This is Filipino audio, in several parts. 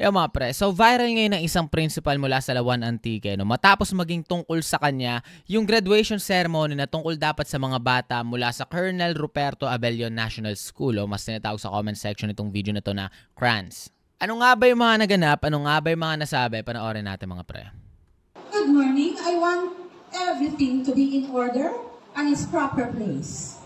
Yung mga pre, so viral ngayon ng isang principal mula sa Lawan Antique, no? Matapos maging tungkol sa kanya yung graduation ceremony na tungkol dapat sa mga bata mula sa Colonel Ruperto Abellon National School, o mas tinatawag sa comment section itong video na to na CRANS. Ano nga ba yung mga naganap? Ano nga ba yung mga nasabi? Panoorin natin mga pre. Good morning. I want everything to be in order and its proper place.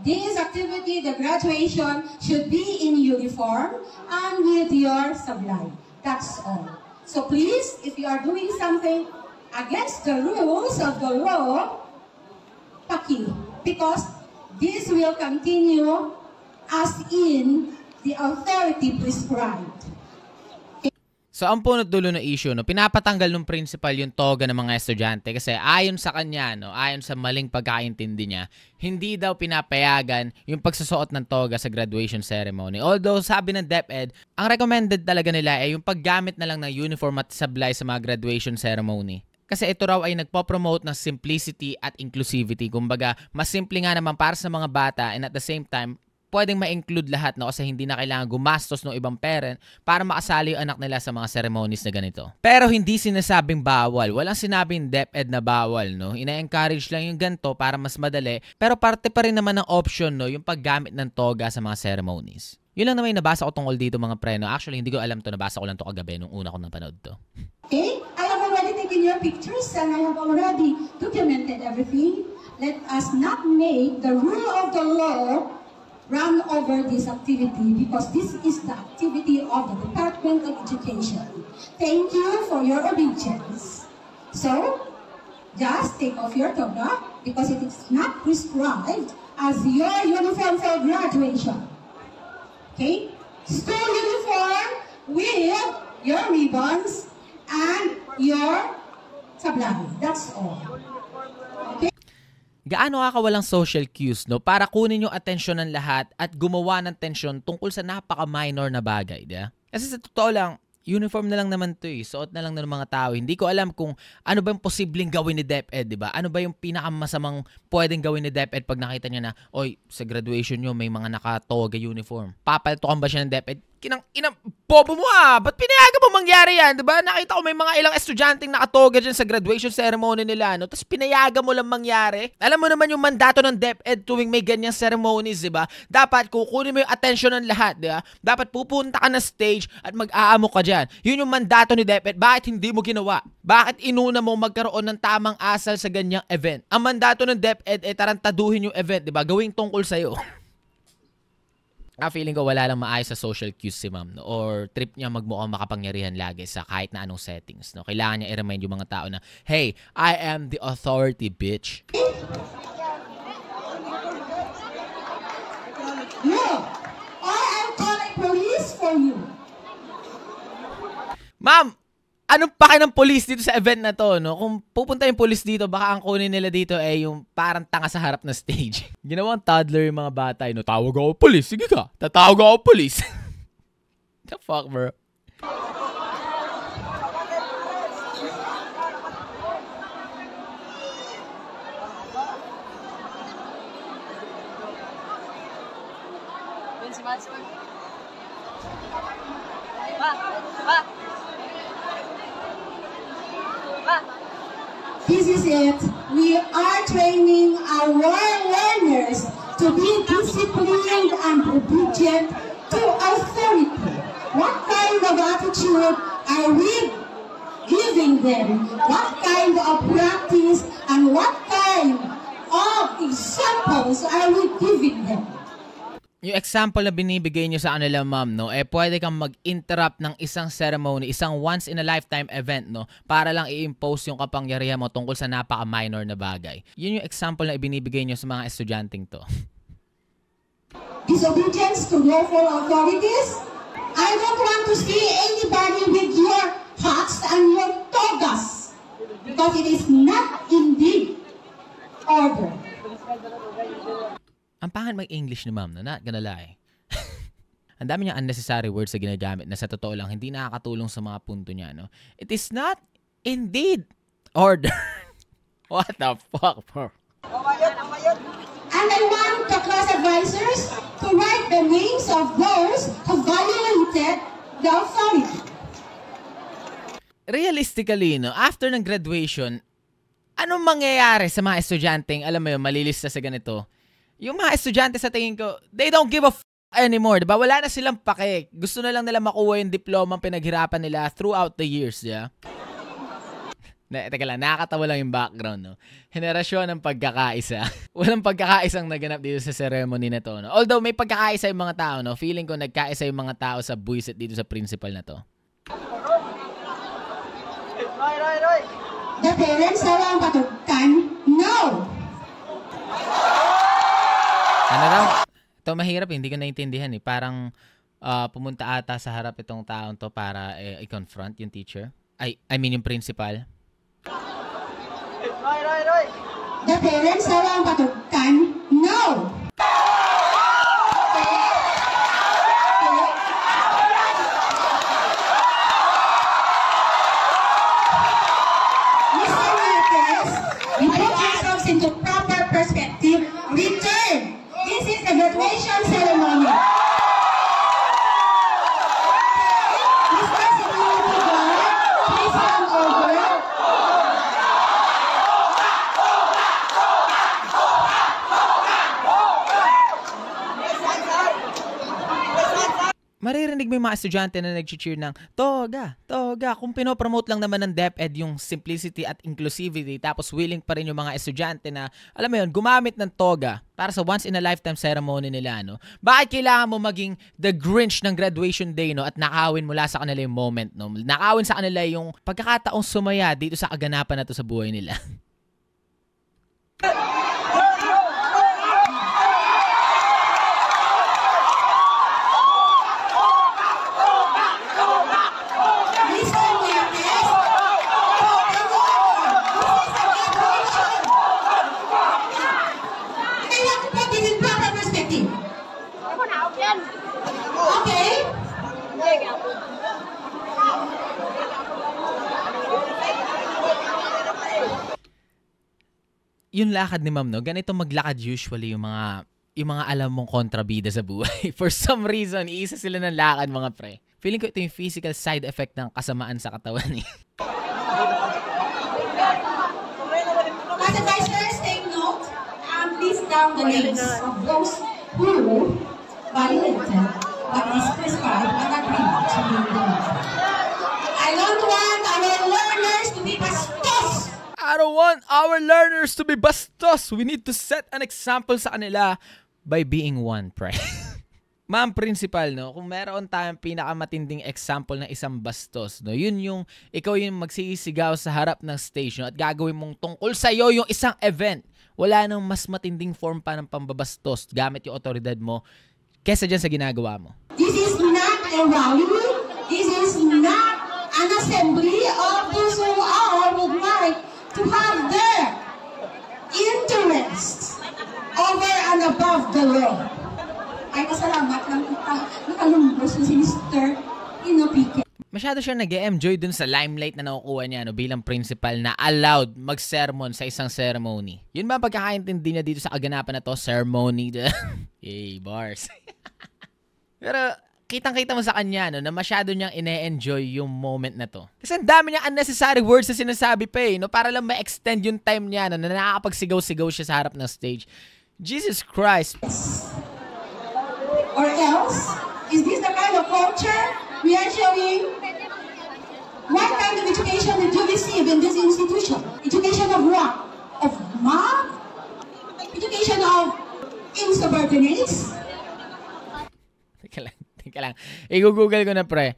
This activity, the graduation, should be in uniform and with your sublime. That's all. So please, if you are doing something against the rules of the law, paki, because this will continue as in the authority prescribed. So, ang punot dulo na issue, no, pinapatanggal ng principal yung toga ng mga estudyante kasi ayon sa kanya, no, ayon sa maling pagkaintindi niya, hindi daw pinapayagan yung pagsusuot ng toga sa graduation ceremony. Although, sabi ng DepEd, ang recommended talaga nila ay yung paggamit na lang ng uniform at sablay sa mga graduation ceremony. Kasi ito raw ay nagpo-promote ng simplicity at inclusivity. Kumbaga, mas simple nga naman para sa mga bata and at the same time, pwedeng ma-include lahat, no, kasi hindi na kailangan gumastos ng ibang parent para makasali yung anak nila sa mga ceremonies na ganito. Pero hindi sinasabing bawal. Walang sinabing DepEd na bawal, no. Ina-encourage lang yung ganito para mas madali. Pero parte pa rin naman ng option, no, yung paggamit ng toga sa mga ceremonies. Yun lang naman yung nabasa ko tungkol dito mga pre, no. Actually, hindi ko alam to. Nabasa ko lang to kagabi nung una ko napanood to. Okay? I have already taken your pictures and I have already documented everything. Let us not make the rule of the law run over this activity because this is the activity of the Department of Education. Thank you for your obedience. So, just take off your toga because it is not prescribed as your uniform for graduation. Okay? School uniform with your ribbons and your sablay. That's all. Okay? Gaano ka walang social cues, no, para kunin yung atensyon ng lahat at gumawa ng tensyon tungkol sa napaka-minor na bagay, di ba? Kasi sa totoo lang, uniform na lang naman to eh. Suot na lang ng mga tao. Hindi ko alam kung ano ba yung posibleng gawin ni DepEd, di ba? Ano ba yung pinakamasamang pwedeng gawin ni DepEd pag nakita niya na, oy, sa graduation nyo may mga nakatoga uniform. Papaltukan ba siya ng DepEd? Inang bobo mo ba't pinayagan mo mangyari yan, diba? Nakita ko may mga ilang estudyanteng nakatoga dyan sa graduation ceremony nila, no? Tapos pinayagan mo lang mangyari. Alam mo naman yung mandato ng DepEd tuwing may ganyang ceremonies, diba? Dapat kukunin mo yung attention ng lahat, diba? Dapat pupunta ka na stage at mag-aamo ka dyan. Yun yung mandato ni DepEd. Bakit hindi mo ginawa? Bakit inuna mo magkaroon ng tamang asal sa ganyang event? Ang mandato ng DepEd ay tarantaduhin yung event, diba? Gawing tungkol sa'yo. Feeling ko wala lang maayos sa social cues si ma'am, no? Or trip niya magmukhang makapangyarihan lagi sa kahit na anong settings, no? Kailangan niya i-remind yung mga tao na, hey, I am the authority, bitch. No, I am calling police for you. Ma'am, anong pake ng police dito sa event na to, no? Kung pupunta yung police dito, baka ang kunin nila dito ay yung parang tanga sa harap na stage. Ginawang toddler yung mga bata, no? Tawag ako police. Sige ka, tatawag ako police. The fuck, bro? This is it. We are training our learners to be disciplined and obedient to authority. What kind of attitude are we giving them? What kind of practice and what kind of examples are we giving them? Yung example na binibigay nyo sa kanila, ma'am, no, pwede kang mag-interrupt ng isang ceremony, isang once-in-a-lifetime event, no, para lang i-impose yung kapangyarihan mo tungkol sa napaka-minor na bagay. Yun yung example na ibinibigay nyo sa mga estudyanteng to. Disobedience to lawful authorities? I don't want to see anybody with your hats and your togas because it is not indeed order. Ang pangit mag-English ni ma'am, no? Not gonna lie. Ang dami niya unnecessary words na ginagamit na sa totoo lang hindi nakakatulong sa mga punto niya, no? It is not indeed order. What the fuck, bro? And I want the class advisors to write the names of those who violated the authority. realistically, no, after ng graduation, anong mangyayari sa mga estudyanteng, alam mo yun, malilista sa ganito? Yung mga estudyante sa tingin ko, they don't give a anymore, diba? Wala na silang pake. Gusto na lang nila makuha yung diploma pinaghirapan nila throughout the years, yeah? Teka lang, nakakatawa lang yung background, no? Henerasyon ng pagkakaisa. Walang pagkakaisang naganap dito sa ceremony na to, no? Although may pagkakaisa yung mga tao, no? Feeling ko nagkaisa yung mga tao sa buwisit dito sa principal na to. The parents na lang patugtan? No! Ano daw? Ito mahirap, hindi ko naintindihan eh. Parang pumunta ata sa harap itong taong to para i-confront yung teacher. I mean yung principal. The parents na lang patugtan? No! Mr. Marquez, you put yourselves into proper perspective. Return! This is the graduation ceremony. Mr. Security Guard, please come over. Maririnig mo yung mga estudyante na nag-cheer ng Toga, Toga. Kung pinopromote lang naman ng DepEd yung simplicity at inclusivity, tapos willing pa rin yung mga estudyante na, alam mo yun, gumamit ng Toga para sa once-in-a-lifetime ceremony nila, no? Bakit kailangan mo maging the Grinch ng graduation day, no? At nakawin mula sa kanila yung moment, no? Nakawin sa kanila yung pagkakataong sumaya dito sa kaganapan na to sa buhay nila. Okay? Yung lakad ni ma'am, no? Ganito maglakad usually yung mga alam mong kontrabida sa buhay. For some reason, iisa sila ng lakad, mga pre. Feeling ko ito yung physical side effect ng kasamaan sa katawan eh. As advisors, take note and list down the names of those who violated what is prescribed and agreed to be done. I don't want our learners to be bastos. I don't want our learners to be bastos. We need to set an example sa kanila by being one, pre. Ma'am principal, no, kung meron tayong pinakamatinding example ng isang bastos, no, yun yung ikaw yung magsisigaw sa harap ng stage, no, at gagawin mong tungkol sa iyo yung isang event. Wala nang mas matinding form pa ng pambabastos gamit yung otoridad mo kesa dyan sa ginagawa mo. This is not a rally. This is not an assembly of those who are would like to have their interests over and above the law. Ay, kasalamat lang kita. Nakalumbos si Mr. Inopike. Masyado siya nag-enjoy dun sa limelight na nakukuha niya, no, bilang principal na allowed mag-sermon sa isang ceremony. Yun ba ang pagkakaintindi niya dito sa kaganapan na to? Ceremony. Yay, bars. Pero kitang-kita mo sa kanya, no, na masyado niyang ine-enjoy yung moment na to. Kasi ang dami niyang unnecessary words na sinasabi pa eh, no, para lang ma-extend yung time niya, no, na nakakapagsigaw-sigaw siya sa harap ng stage. Jesus Christ. Or else, is this the kind of culture we are showing? What kind of education did you receive in this institution? Education of what? Of math? Education of insubordinates? Teka lang. I-google ko na, pre.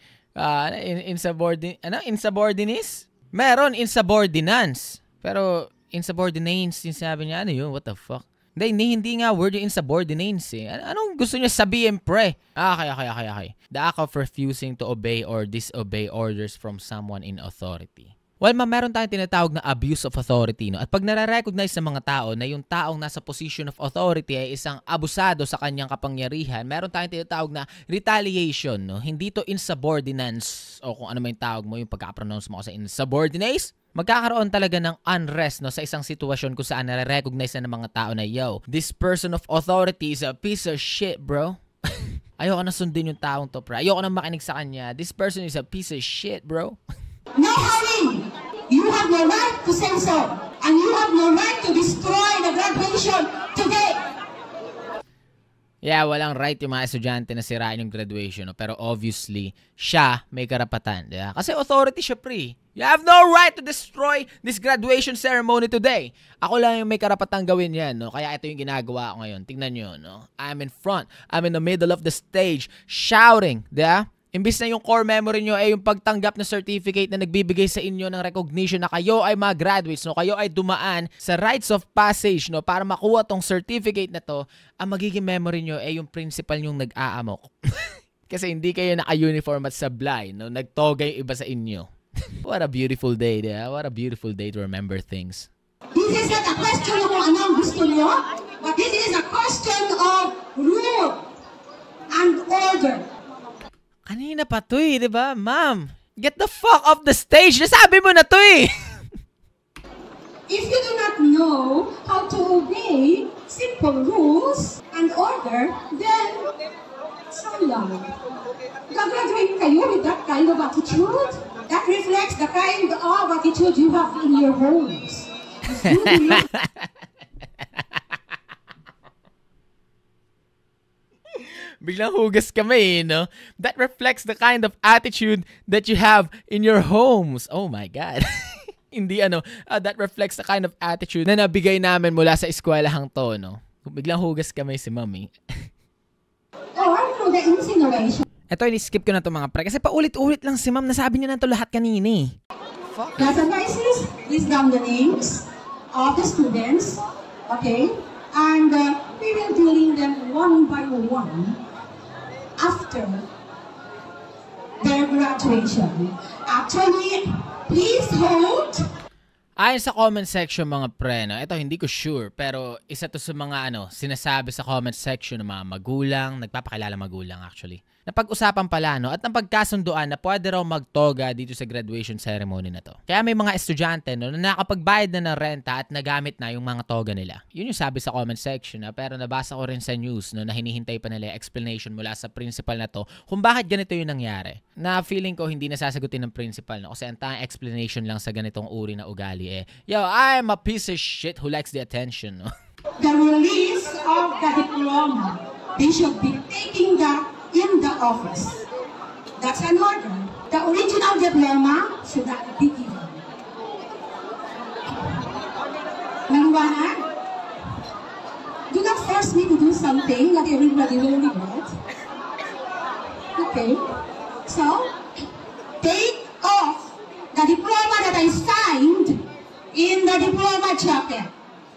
Insubordinates? Meron, insubordinance. Pero, insubordinates, yung sabi niya, ano yun? What the fuck? Hindi nga word yung insubordinates eh. Anong gusto niya sabihin, pre? Okay. The act of refusing to obey or disobey orders from someone in authority. Well, ma'am, meron tayong tinatawag na abuse of authority, no? At pag nare-recognize ng mga tao na yung taong nasa position of authority ay isang abusado sa kanyang kapangyarihan, meron tayong tinatawag na retaliation, no? Hindi to insubordinance o kung ano may tawag mo, yung pagka-pronounce mo sa insubordinates. Magkakaroon talaga ng unrest, no, sa isang sitwasyon kung saan nare-recognize na ng mga tao na, yo, this person of authority is a piece of shit, bro. Ayoko na sundin yung taong to, pre. Ayoko na makinig sa kanya. This person is a piece of shit, bro. No hurry. You have no right to say so. And you have no right to destroy the graduation today. Yeah, walang right yung mga estudyante na sirain yung graduation. No? Pero obviously, siya may karapatan. Diba? Kasi authority siya, pre. You have no right to destroy this graduation ceremony today. Ako lang yung may karapatang gawin yan. No? Kaya ito yung ginagawa ko ngayon. Tingnan nyo. No? I'm in front. I'm in the middle of the stage. Shouting. Diba? Imbis na yung core memory nyo ay yung pagtanggap na certificate na nagbibigay sa inyo ng recognition na kayo ay mga graduates, no? Kayo ay dumaan sa rites of passage, no? Para makuha tong certificate na to, ang magiging memory nyo ay yung principal yung nag-aamok. Kasi hindi kayo naka-uniform at sablay, no? Nagtoga yung iba sa inyo. What a beautiful day, diba? What a beautiful day to remember things. This is not a question kung anong gusto niyo, but this is a question of rule and order. Kanina pa to eh, di ba? Ma'am, get the fuck off the stage! Nasabi mo na to eh! If you do not know how to obey simple rules and order, then sayang. Gagraduate kayo with that kind of attitude? That reflects the kind of attitude you have in your homes. Biglang hugas kami, no? That reflects the kind of attitude that you have in your homes. Oh my God. Hindi that reflects the kind of attitude na nabigay namin mula sa eskwelahang to, no? Biglang hugas kami si Mami. Oh, I know the incineration. Ito, ini-skip ko na to mga pre. Kasi paulit-ulit lang si Ma'am. Nasabi niyo na to lahat kanina eh. Class advisors, list down the names of the students. Okay? And we will dealing them one by one after their graduation. Actually, please hold. Ayon sa comment section mga pre, no? Ito hindi ko sure, pero isa to sa mga sinasabi sa comment section ng mga magulang, nagpapakilala magulang actually. Napag-usapan pala, no? At napagkasunduan na pwede raw magtoga dito sa graduation ceremony na to. Kaya may mga estudyante, no, na nakapagbayad na ng renta at nagamit na yung mga toga nila. Yun yung sabi sa comment section, no? Pero nabasa ko rin sa news, no, na hinihintay pa nila yung explanation mula sa principal na to kung bakit ganito yung nangyari. Na feeling ko hindi nasasagutin ng principal, no? Kasi ang tanging explanation lang sa ganitong uri na ugali yo, I'm a piece of shit who likes the attention, no? The release of the diploma, they should be taking that in the office. That's an order. The original diploma should not be given. Naliwanag? Do not force me to do something that everybody will regret. Okay? So, take off the diploma that I signed in the diploma jacket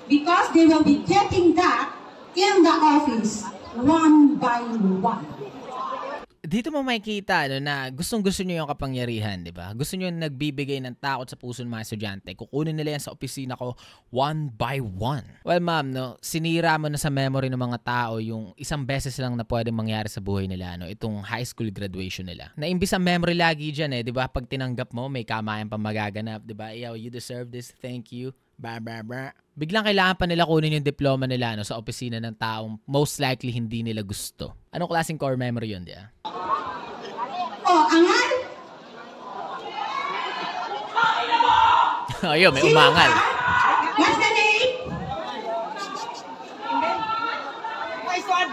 because they will be getting that in the office one by one. Dito mo makikita na gustong-gusto nyo yung kapangyarihan, di ba? Gusto nyo nagbibigay ng takot sa puso ng mga estudyante. Kukunin nila yan sa opisina ko one by one. Well, ma'am, no, sinira mo na sa memory ng mga tao yung isang beses lang na pwedeng mangyari sa buhay nila, no? Itong high school graduation nila. Na imbis ang memory lagi dyan, di ba? Pag tinanggap mo, may kamayan pa magaganap, di ba? Yo, you deserve this, thank you. Blah, blah, blah. Biglang kailangan pa nila kunin yung diploma nila sa opisina ng taong most likely hindi nila gusto. Anong klaseng core memory yun, di ba? Oh, angal? Ayun, may umangal. What's the name? Nice one!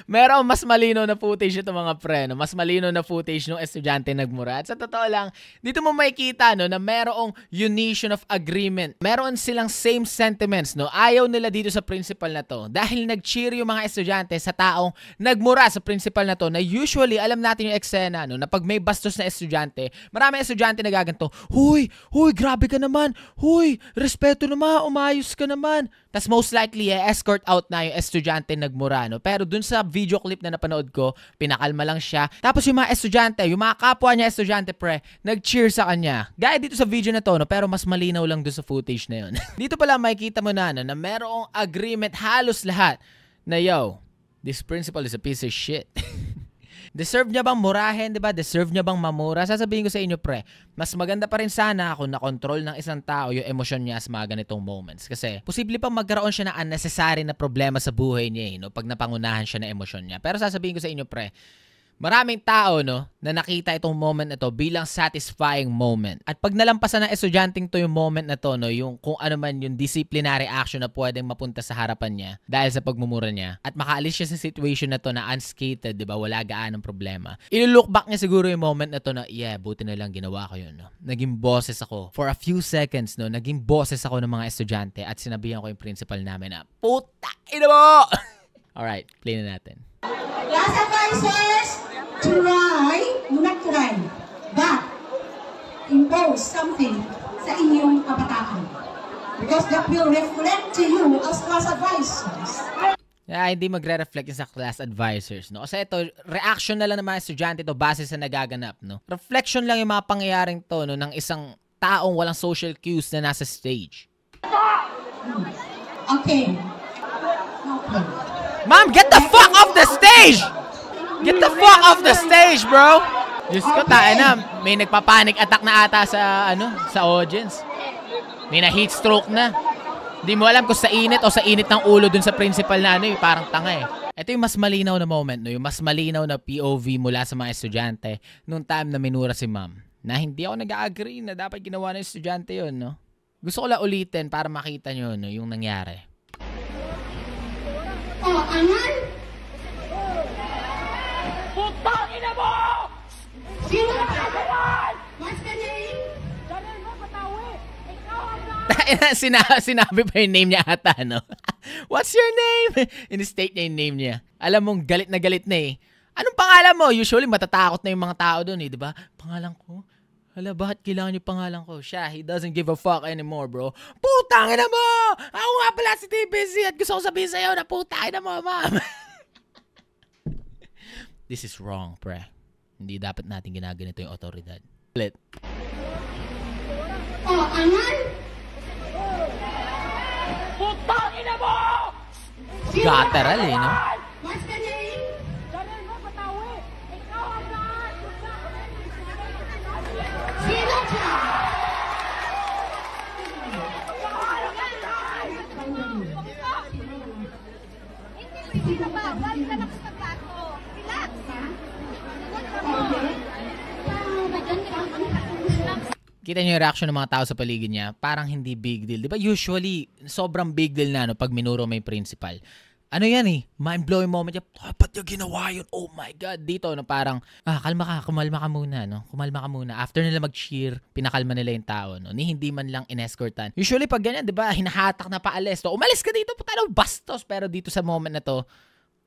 Merong mas malino na footage ito mga pre, no? Mas malino na footage ng estudyante nagmura. At sa totoo lang, dito mo makikita na merong unison of agreement. Meron silang same sentiments, no? Ayaw nila dito sa principal na to. Dahil nag-cheer yung mga estudyante sa taong nagmura sa principal na to na usually, alam natin yung eksena, no? Na pag may bastos na estudyante, maraming estudyante nagaganto, Huy, grabe ka naman. Huy, respeto naman, umayos ka naman. Tas most likely, escort out na yung estudyante nagmura, no? Pero dun sa video clip na napanood ko, pinakalma lang siya. Tapos yung mga estudyante, yung mga kapwa niya estudyante, pre, nag-cheer sa kanya. Gaya dito sa video na to, no? Pero mas malinaw lang dun sa footage na yun. Dito pala makikita mo na, no? Na merong agreement halos lahat na, yo, this principal is a piece of shit. Deserve niya bang murahin, di ba? Deserve niya bang mamura? Sasabihin ko sa inyo, pre, mas maganda pa rin sana kung na-control ng isang tao yung emosyon niya sa mga ganitong moments. Kasi, posible pang magkaroon siya ng unnecessary na problema sa buhay niya, no? Pag napangunahan siya ng emosyon niya. Pero sasabihin ko sa inyo, pre, maraming tao, no, na nakita itong moment na to bilang satisfying moment. At pag nalampasan ng estudyanteng to yung moment na to, no, yung kung ano man yung disciplinary action na pwedeng mapunta sa harapan niya dahil sa pagmumura niya, at makaalis siya sa situation na to na unscathed, di ba, wala gaanong problema. I-look back niya siguro yung moment na to na, yeah, buti na lang ginawa ko yun, no. Naging boses ako. For a few seconds, no, naging boses ako ng mga estudyante at sinabihan ko yung principal namin na, puta, ina mo! Alright, play na natin. Class advisors, not try, but impose something sa inyong kabataan. Because that will reflect to you as class advisors. Yeah, hindi magre-reflect yun sa class advisors, no? Kasi ito, reaction na lang ng mga estudyante to base sa nagaganap, no? Reflection lang yung mga pangyayaring to, no, ng isang taong walang social cues na nasa stage. Okay. Ma'am, get the fuck off the stage! Get the fuck off the stage, bro! Diyos ko, tayo na. May nagpa-panic attack na ata sa, sa audience. May na-heat stroke na. Hindi mo alam kung sa init o sa init ng ulo dun sa principal na parang tanga eh. Ito yung mas malinaw na moment, no? Yung mas malinaw na POV mula sa mga estudyante nung time na minura si ma'am. Na hindi ako nag-agree na dapat ginawa ng estudyante yun, no? Gusto ko lang ulitin para makita nyo, no, yung nangyari. Oh, anan? Putang ina mo! Sino ka? What's the name? Janel mo, patawi! Ikaw ang Sinabi pa yung name niya ata, no? What's your name? In-state niya yung name niya. Alam mong galit na eh. Anong pangalan mo? Usually matatakot na yung mga tao dun eh, di ba? Pangalan ko? Hala, bakit kailangan yung pangalan ko? Siya, he doesn't give a fuck anymore, bro. Putang ina mo! Ako nga pala si TBC at gusto ko sabihin sa'yo na putang ina mo, ma'am. This is wrong, pre. Hindi dapat natin ginaganito yung otoridad. Ulit. Oh, anan? Putang ina mo! Guttural eh, no? What's the name? Janel mo, patawi! Ikaw ang lahat! Sino ka? Hindi ka ba? Wag ka lang sa bato. Relax, ha? Kita niyo yung reaction ng mga tao sa paligid niya, parang hindi big deal. Di ba usually, sobrang big deal na no, pag minuro may principal. Ano yan eh, mind-blowing moment niya, dapat yung ginawa yun, oh my God. Dito, no, parang, kumalma ka muna, no? Kumalma ka muna. After nila mag-cheer, pinakalma nila yung tao, no? Ni hindi man lang inescortan. Usually pag ganyan, di ba, hinahatak na paalis. To, umalis ka dito, puta na, bastos. Pero dito sa moment na to,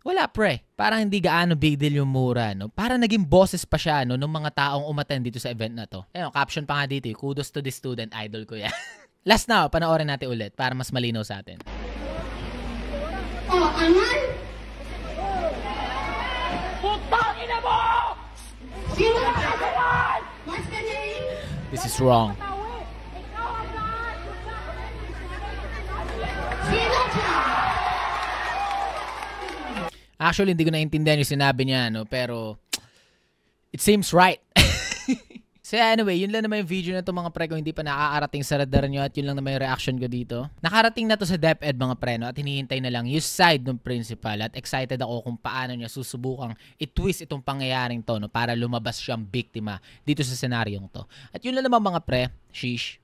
wala pre. Parang hindi gaano big deal yung mura, no? Parang naging bosses pa siya, no, ng mga taong umattend dito sa event na to. Ayun, caption pa nga dito, kudos to the student, idol ko yan. Last na, panoorin natin ulit para mas malinaw sa atin. Oh, anan? Putang ina mo! Sino ka? What's the name? This is wrong. Patawi! Ikaw ang lahat! Sino ka? Actually, hindi ko naintindihan yung sinabi niya, no? Pero, it seems right. So anyway, yun lang naman yung video na to mga pre. Kung hindi pa nakakarating sa radar nyo at yun lang naman yung reaction ko dito. Nakarating na to sa DepEd mga pre, no? At hinihintay na lang yung side ng principal. At excited ako kung paano niya susubukang i-twist itong pangyayaring to, no? Para lumabas siyang biktima dito sa senaryong to. At yun lang naman mga pre. Sheesh.